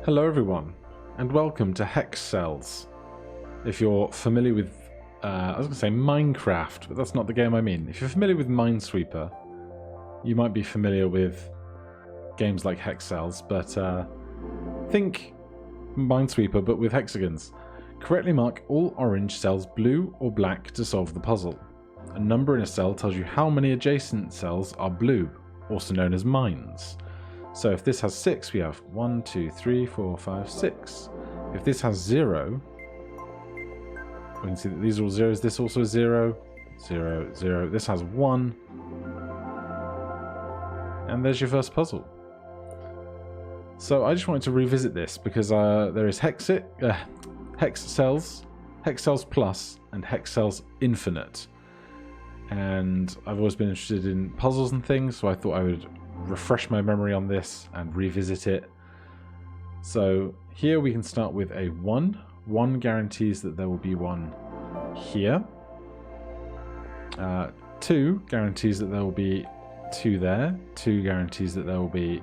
Hello everyone, and welcome to Hexcells. If you're familiar with, I was going to say Minecraft, but that's not the game I mean. If you're familiar with Minesweeper, you might be familiar with games like Hexcells, but think Minesweeper but with hexagons. Correctly mark all orange cells blue or black to solve the puzzle. A number in a cell tells you how many adjacent cells are blue, also known as mines. So if this has 6, we have 1, 2, 3, 4, 5, 6. If this has 0, we can see that these are all zeros. This also is 0, 0, 0. This has 1. And there's your first puzzle. So I just wanted to revisit this because there is Hexcells, Hexcells Plus, and Hexcells Infinite. And I've always been interested in puzzles and things, so I thought I would refresh my memory on this and revisit it. So here we can start with a 1. 1 guarantees that there will be one here. 2 guarantees that there will be 2 there. 2 guarantees that there will be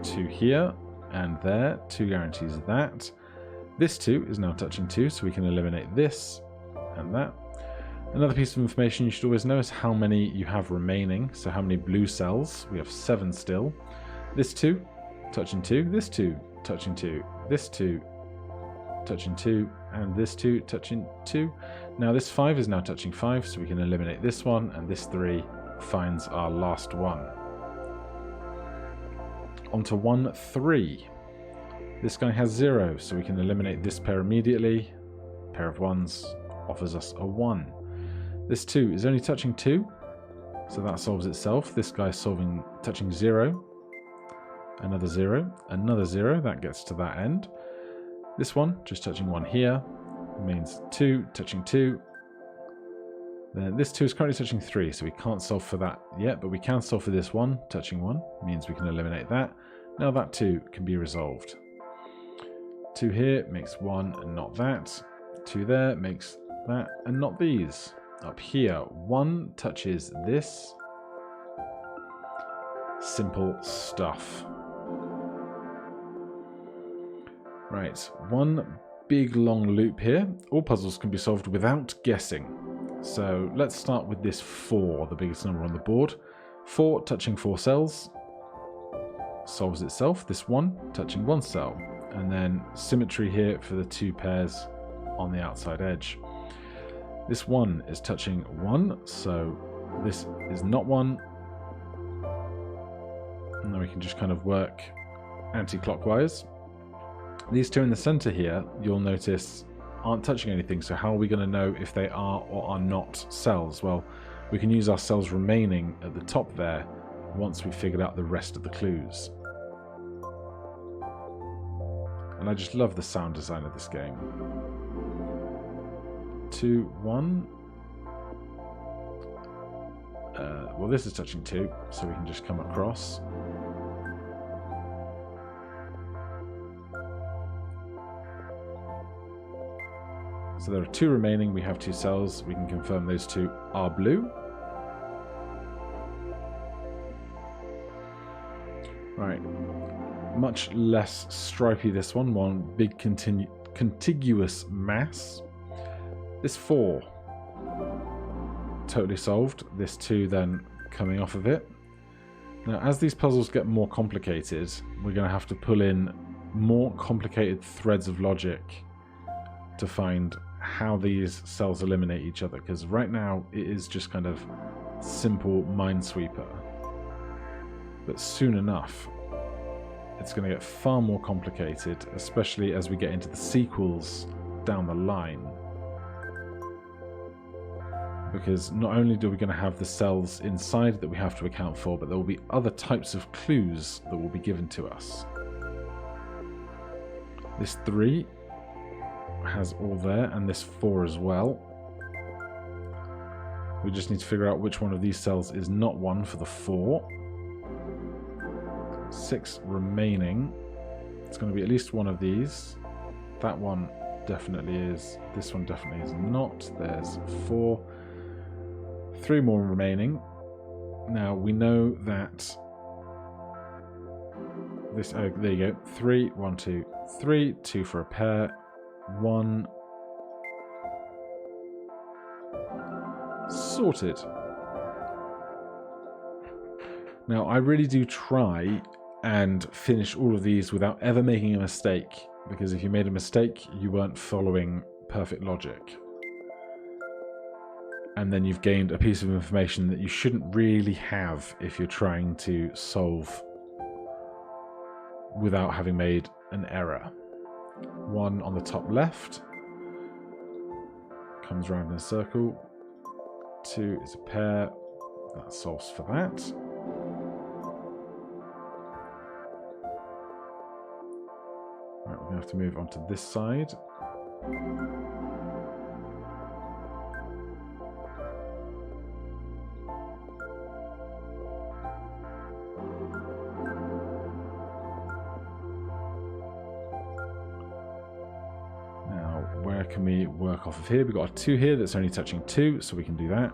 2 here and there. 2 guarantees that. This 2 is now touching 2, so we can eliminate this and that. Another piece of information you should always know is how many you have remaining. So how many blue cells. We have 7 still. This 2, touching 2. This 2, touching 2. This 2, touching 2. And this 2, touching 2. Now this 5 is now touching 5, so we can eliminate this one. And this 3 finds our last one. On to 1, 3. This guy has 0, so we can eliminate this pair immediately. A pair of 1s offers us a 1. This 2 is only touching 2, so that solves itself. This guy's touching 0. Another 0. Another 0. That gets to that end. This one, just touching 1 here, means 2, touching 2. Then this 2 is currently touching 3, so we can't solve for that yet, but we can solve for this 1, touching 1, means we can eliminate that. Now that 2 can be resolved. 2 here makes 1 and not that. 2 there makes that and not these. Up here, 1 touches this. Simple stuff. Right, one big long loop here. All puzzles can be solved without guessing. So let's start with this 4, the biggest number on the board. 4 touching 4 cells. Solves itself. This 1 touching 1 cell. And then symmetry here for the 2 pairs on the outside edge. This 1 is touching 1, so this is not 1. And then we can just kind of work anti-clockwise. These 2 in the center here, you'll notice, aren't touching anything, so how are we going to know if they are or are not cells? Well, we can use our cells remaining at the top there once we've figured out the rest of the clues. And I just love the sound design of this game. 2, 1. Well, this is touching 2, so we can just come across. So there are 2 remaining. We have 2 cells. We can confirm those 2 are blue. Right. Much less stripy this one. One big contiguous mass. This 4, totally solved. This 2 then coming off of it. Now, as these puzzles get more complicated, we're going to have to pull in more complicated threads of logic to find how these cells eliminate each other, because right now it is just kind of simple Minesweeper. But soon enough, it's going to get far more complicated, especially as we get into the sequels down the line. Because not only are we going to have the cells inside that we have to account for, but there will be other types of clues that will be given to us. This 3 has all there, and this 4 as well. We just need to figure out which one of these cells is not 1 for the 4. 6 remaining. It's going to be at least one of these. That one definitely is. This one definitely is not. There's 4. 3 more remaining. Now we know that this. Oh, there you go. 3, 1, 2, 3. 2 for a pair. 1. Sorted. Now, I really do try and finish all of these without ever making a mistake, because if you made a mistake, you weren't following perfect logic. And then you've gained a piece of information that you shouldn't really have if you're trying to solve without having made an error. 1 on the top left comes around in a circle. 2 is a pair. That solves for that. Right, we're going to have to move on to this side. Where can we work off of here? We've got a 2 here that's only touching 2, so we can do that.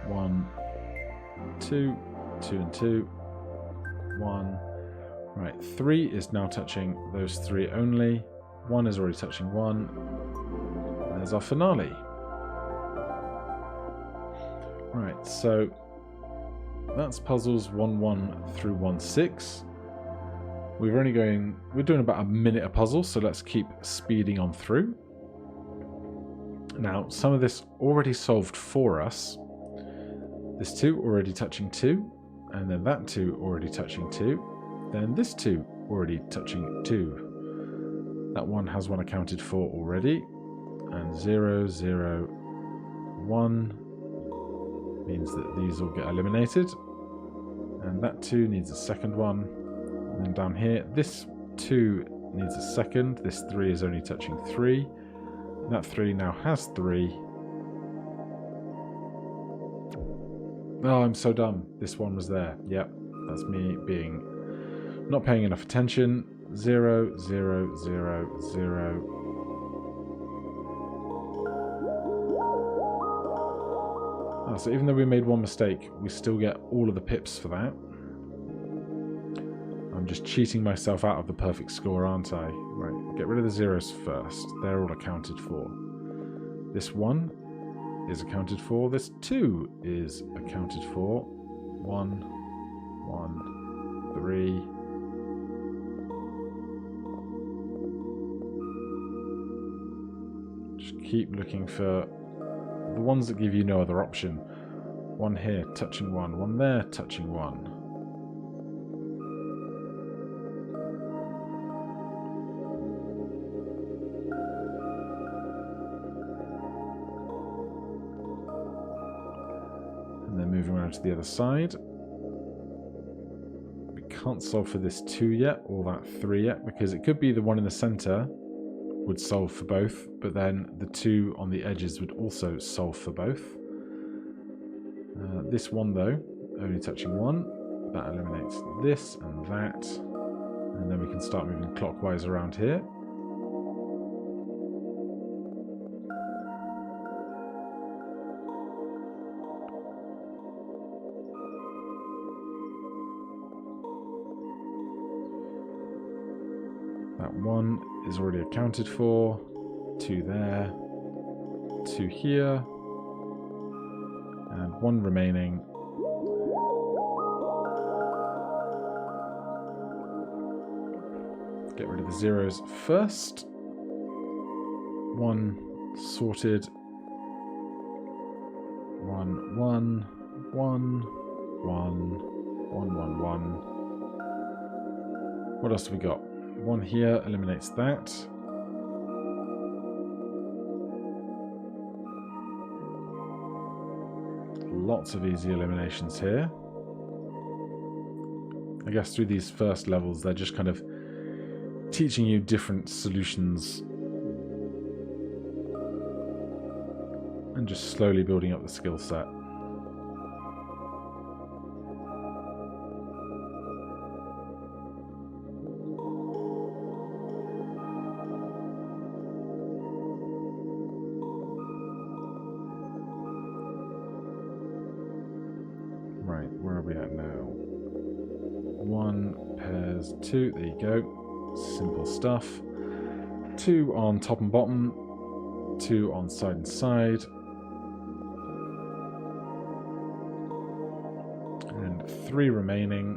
1, 2, 2 and 2, 1. Right, 3 is now touching those 3 only. 1 is already touching 1. There's our finale. Right, so that's puzzles 1-1 through 1-6. We're doing about a minute a puzzle, so let's keep speeding on through. Now, some of this already solved for us. This 2 already touching 2, and then that 2 already touching 2, then this 2 already touching 2. That 1 has 1 accounted for already, and 0, 0, 1 means that these all get eliminated, and that 2 needs a second one. And then down here, this 2 needs a second. This 3 is only touching 3. That 3 now has 3. Oh, I'm so dumb. This 1 was there. Yep, that's me being not paying enough attention. 0, 0, 0, 0. Oh, so even though we made 1 mistake, we still get all of the pips for that. I'm just cheating myself out of the perfect score, aren't I? Right, get rid of the zeros first. They're all accounted for. This 1 is accounted for. This 2 is accounted for. 1, 1, 3. Just keep looking for the ones that give you no other option. 1 here, touching 1. 1 there, touching 1. Moving around to the other side. We can't solve for this 2 yet, or that 3 yet, because it could be the one in the center would solve for both, but then the 2 on the edges would also solve for both. This 1 though, only touching 1, that eliminates this and that, and then we can start moving clockwise around here. That 1 is already accounted for. 2 there. 2 here. And 1 remaining. Get rid of the zeros first. 1 sorted. 1, 1, 1, 1, 1, 1, 1. What else have we got? 1 here eliminates that. Lots of easy eliminations here. I guess through these first levels, they're just kind of teaching you different solutions and just slowly building up the skill set. There's 2, there you go. Simple stuff. 2 on top and bottom, 2 on side and side. And 3 remaining.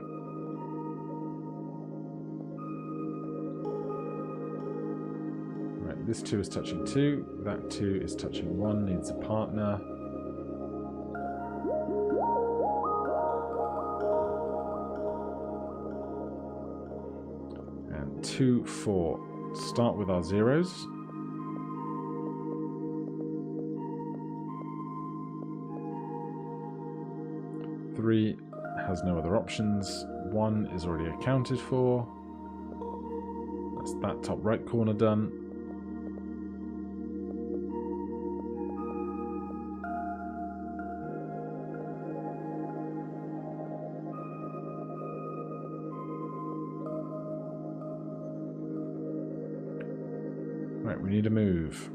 Right, this 2 is touching 2, that 2 is touching 1, needs a partner. And 2, 4. Start with our zeros. Three has no other options. 1 is already accounted for. That's that top right corner done. Right, we need a move.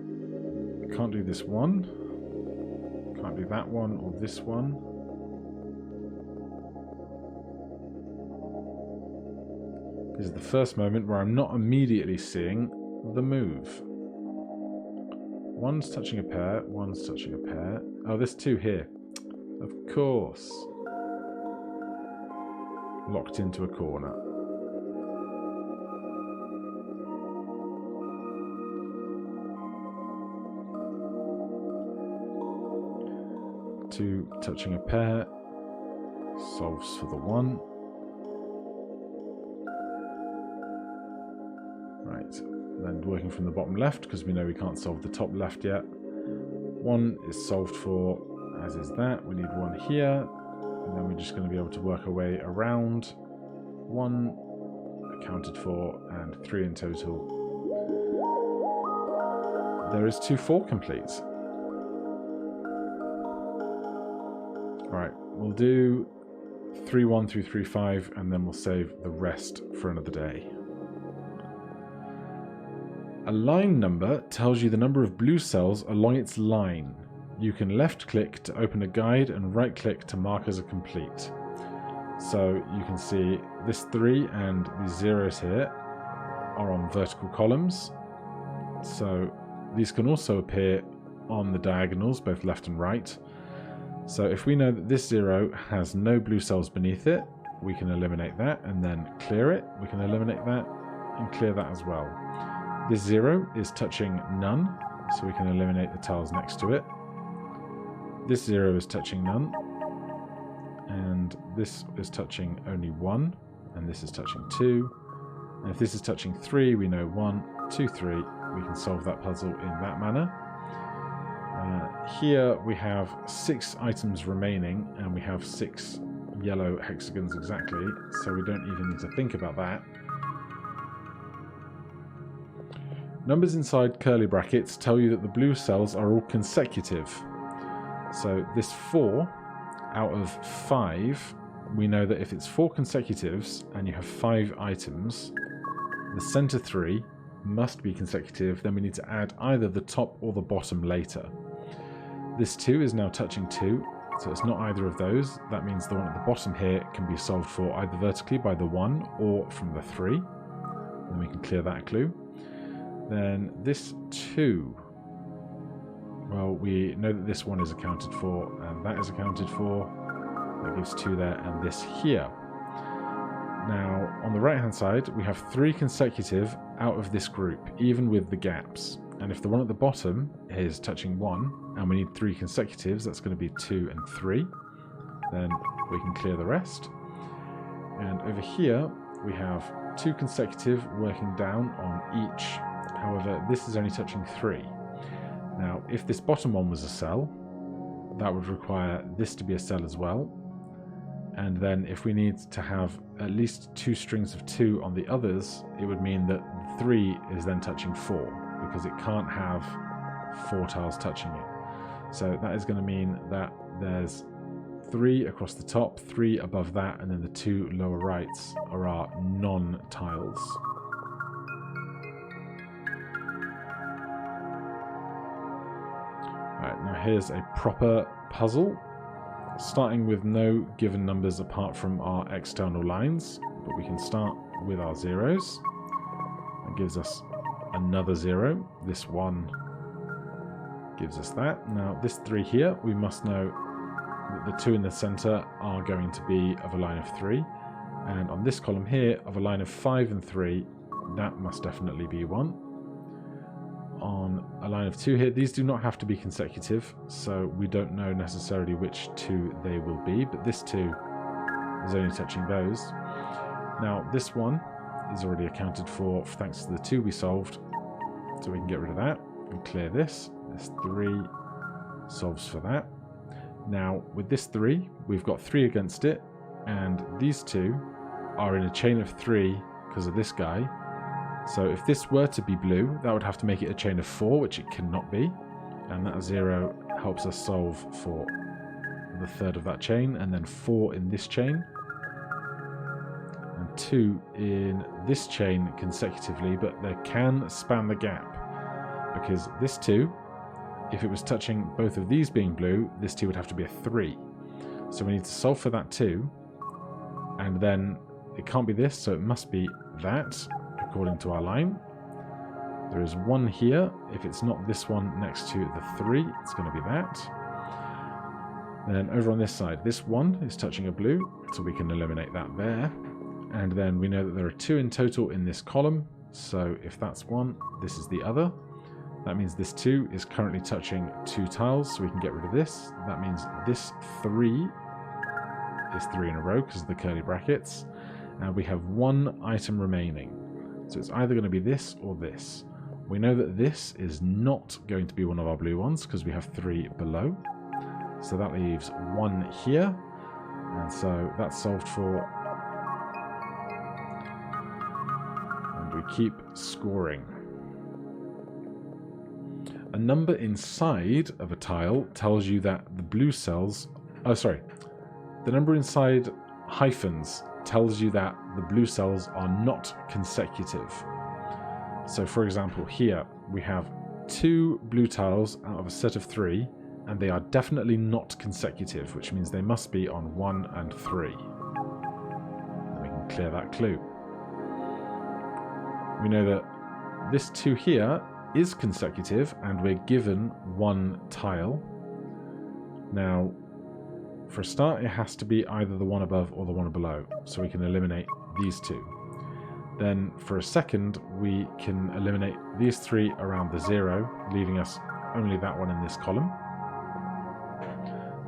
Can't do this one. Can't do that one or this one. This is the first moment where I'm not immediately seeing the move. 1's touching a pair, 1's touching a pair. Oh, there's 2 here. Of course. Locked into a corner. Two touching a pair. Solves for the 1. Right, then working from the bottom left, because we know we can't solve the top left yet. 1 is solved for, as is that. We need 1 here, and then we're just going to be able to work our way around. 1 accounted for, and 3 in total. There is 2 4 complete. Alright, we'll do 3 1 through 3 5, and then we'll save the rest for another day. A line number tells you the number of blue cells along its line. You can left click to open a guide and right click to mark as a complete. So you can see this 3 and these zeros here are on vertical columns. So these can also appear on the diagonals, both left and right. So if we know that this 0 has no blue cells beneath it, we can eliminate that and then clear it. We can eliminate that and clear that as well. This 0 is touching none, so we can eliminate the tiles next to it. This 0 is touching none, and this is touching only 1, and this is touching 2. And if this is touching 3, we know 1, 2, 3. We can solve that puzzle in that manner. Here we have 6 items remaining, and we have 6 yellow hexagons exactly, so we don't even need to think about that. Numbers inside curly brackets tell you that the blue cells are all consecutive. So this 4 out of 5, we know that if it's 4 consecutives and you have 5 items, the center 3 must be consecutive, then we need to add either the top or the bottom later. This 2 is now touching 2, so it's not either of those. That means the one at the bottom here can be solved for either vertically by the 1 or from the 3. Then we can clear that clue. Then this 2, well, we know that this 1 is accounted for and that is accounted for. That gives 2 there and this here. Now, on the right hand side, we have 3 consecutive out of this group, even with the gaps. And if the one at the bottom is touching 1, and we need 3 consecutives, that's going to be 2 and 3. Then we can clear the rest. And over here, we have 2 consecutive working down on each. However, this is only touching 3. Now, if this bottom one was a cell, that would require this to be a cell as well. And then if we need to have at least 2 strings of 2 on the others, it would mean that 3 is then touching 4. Because it can't have 4 tiles touching it. So that is going to mean that there's 3 across the top, 3 above that, and then the 2 lower rights are our non-tiles. Alright, now here's a proper puzzle. Starting with no given numbers apart from our external lines. but we can start with our zeros. That gives us another 0. This 1 gives us that. Now this 3 here, we must know that the 2 in the center are going to be of a line of 3. And on this column here, of a line of 5 and 3, that must definitely be 1. On a line of 2 here, these do not have to be consecutive, so we don't know necessarily which 2 they will be, but this 2 is only touching those. Now this 1 is already accounted for thanks to the 2 we solved, so we can get rid of that and clear this. This 3 solves for that. Now with this 3, we've got 3 against it, and these 2 are in a chain of 3 because of this guy. So if this were to be blue, that would have to make it a chain of 4, which it cannot be. And that 0 helps us solve for the third of that chain, and then 4 in this chain, and 2 in this chain consecutively, but they can span the gap, because this 2, if it was touching both of these being blue, this 2 would have to be a 3. So we need to solve for that 2, and then it can't be this, so it must be that, according to our line. There is 1 here. If it's not this one next to the 3, it's going to be that. Then over on this side, this 1 is touching a blue, so we can eliminate that there. And then we know that there are 2 in total in this column, so if that's 1, this is the other. That means this 2 is currently touching 2 tiles, so we can get rid of this. That means this 3 is 3 in a row because of the curly brackets. And we have 1 item remaining. So it's either going to be this or this. We know that this is not going to be one of our blue ones because we have 3 below. So that leaves 1 here. And so that's solved for. And we keep scoring. A number inside of a tile tells you that the blue cells... Oh, sorry. The number inside hyphens tells you that the blue cells are not consecutive. So for example, here we have 2 blue tiles out of a set of 3, and they are definitely not consecutive, which means they must be on 1 and 3. And we can clear that clue. We know that this 2 here is consecutive, and we're given 1 tile. Now, for a start, it has to be either the one above or the one below, so we can eliminate these 2. Then, for a second, we can eliminate these 3 around the 0, leaving us only that one in this column.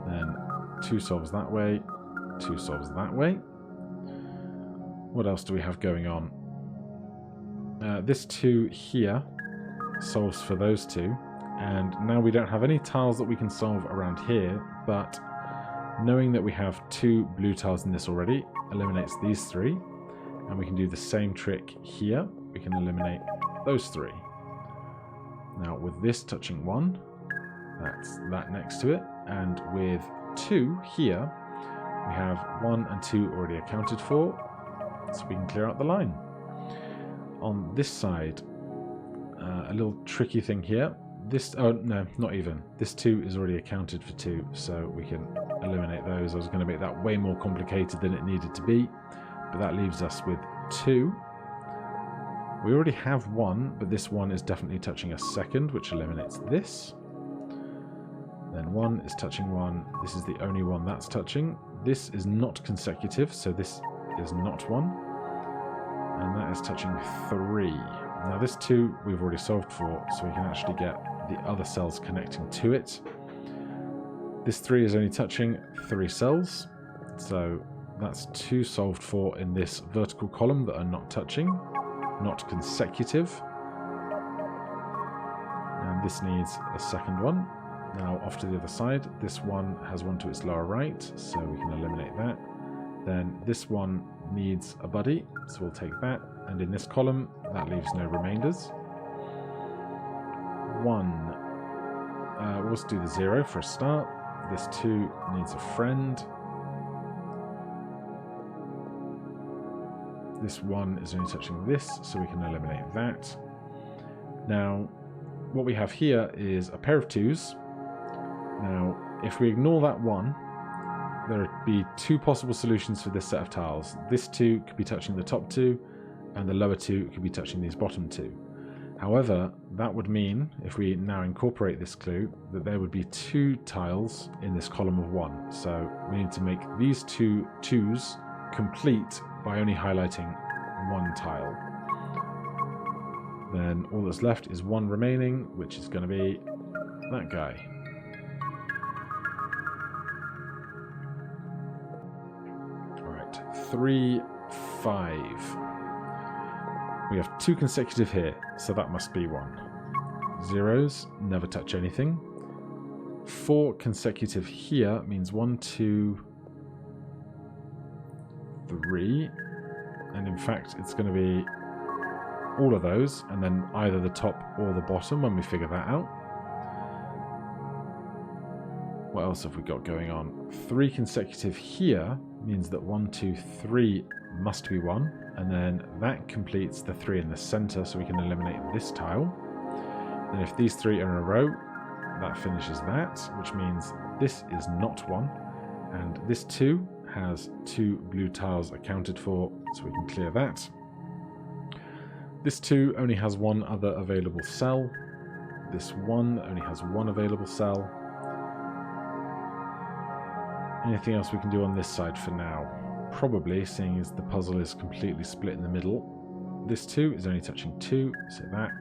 Then 2 solves that way, 2 solves that way. What else do we have going on? This 2 here solves for those 2, and now we don't have any tiles that we can solve around here, but knowing that we have 2 blue tiles in this already eliminates these 3, and we can do the same trick here. We can eliminate those 3. Now with this touching 1, that's that next to it, and with 2 here, we have 1 and 2 already accounted for, so we can clear out the line. On this side, a little tricky thing here. This, oh no, not even. This 2 is already accounted for 2, so we can eliminate those. I was going to make that way more complicated than it needed to be, but that leaves us with 2. We already have 1, but this 1 is definitely touching a second, which eliminates this. Then 1 is touching 1. This is the only one that's touching. This is not consecutive, so this is not 1. And that is touching 3. Now this 2 we've already solved for, so we can actually get the other cells connecting to it. This 3 is only touching 3 cells, so that's 2 solved for in this vertical column that are not touching, not consecutive. And this needs a second one. Now off to the other side, this one has one to its lower right, so we can eliminate that. Then this one needs a buddy, so we'll take that. And in this column, that leaves no remainders. 1. We'll just do the 0 for a start. This 2 needs a friend. This 1 is only touching this, so we can eliminate that. Now, what we have here is a pair of 2s. Now, if we ignore that 1, there would be two possible solutions for this set of tiles. This two could be touching the top two, and the lower two could be touching these bottom two. However, that would mean, if we now incorporate this clue, that there would be two tiles in this column of 1. So we need to make these two twos complete by only highlighting one tile. Then all that's left is one remaining, which is going to be that guy. Alright, 3, 5. We have 2 consecutive here, so that must be 1. Zeros, never touch anything. 4 consecutive here means 1, 2, 3. And in fact, it's going to be all of those, and then either the top or the bottom when we figure that out. What else have we got going on? 3 consecutive here means that 1, 2, 3 must be 1, and then that completes the 3 in the center, so we can eliminate this tile. And if these 3 are in a row, that finishes that, which means this is not 1, and this 2 has 2 blue tiles accounted for, so we can clear that. This 2 only has 1 other available cell. This 1 only has 1 available cell. Anything else we can do on this side for now? Probably, seeing as the puzzle is completely split in the middle. This 2 is only touching 2, so that.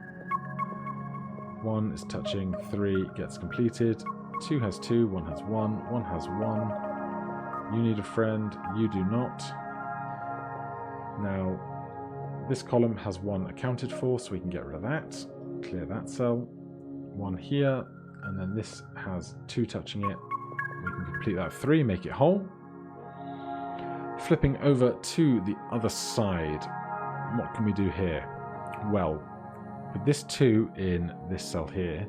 1 is touching 3, gets completed. 2 has 2, 1 has 1, 1 has 1. You need a friend, you do not. Now, this column has 1 accounted for, so we can get rid of that. Clear that cell. 1 here, and then this has 2 touching it. We can complete that 3, make it whole. Flipping over to the other side, what can we do here? Well, with this 2 in this cell here,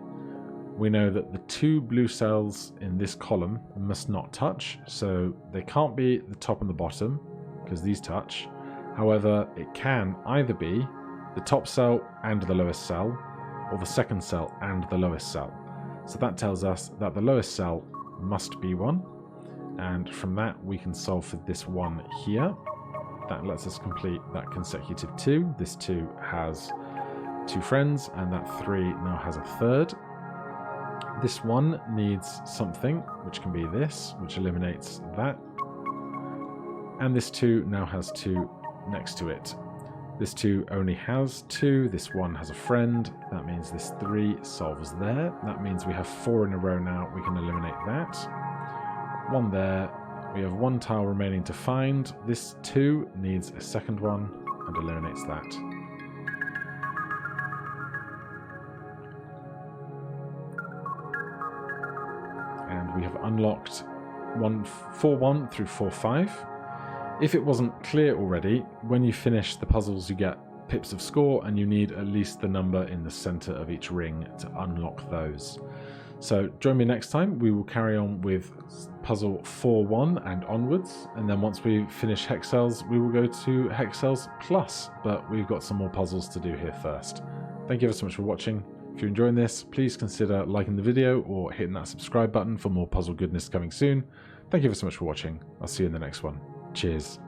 we know that the 2 blue cells in this column must not touch, so they can't be the top and the bottom, because these touch. However, it can either be the top cell and the lowest cell, or the second cell and the lowest cell. So that tells us that the lowest cell must be 1, and from that we can solve for this 1 here. That lets us complete that consecutive 2. This 2 has 2 friends, and that 3 now has a third. This 1 needs something, which can be this, which eliminates that. And this 2 now has 2 next to it. This 2 only has 2, this 1 has a friend, that means this 3 solves there. That means we have 4 in a row now, we can eliminate that. 1 there, we have 1 tile remaining to find. This 2 needs a second one and eliminates that. And we have unlocked 4-1 through 4-5. If it wasn't clear already, when you finish the puzzles you get pips of score, and you need at least the number in the center of each ring to unlock those. So join me next time, we will carry on with puzzle 4-1 and onwards, and then once we finish Hexcells we will go to Hexcells Plus, but we've got some more puzzles to do here first. Thank you ever so much for watching. If you're enjoying this, please consider liking the video or hitting that subscribe button for more puzzle goodness coming soon. Thank you ever so much for watching. I'll see you in the next one. Cheers.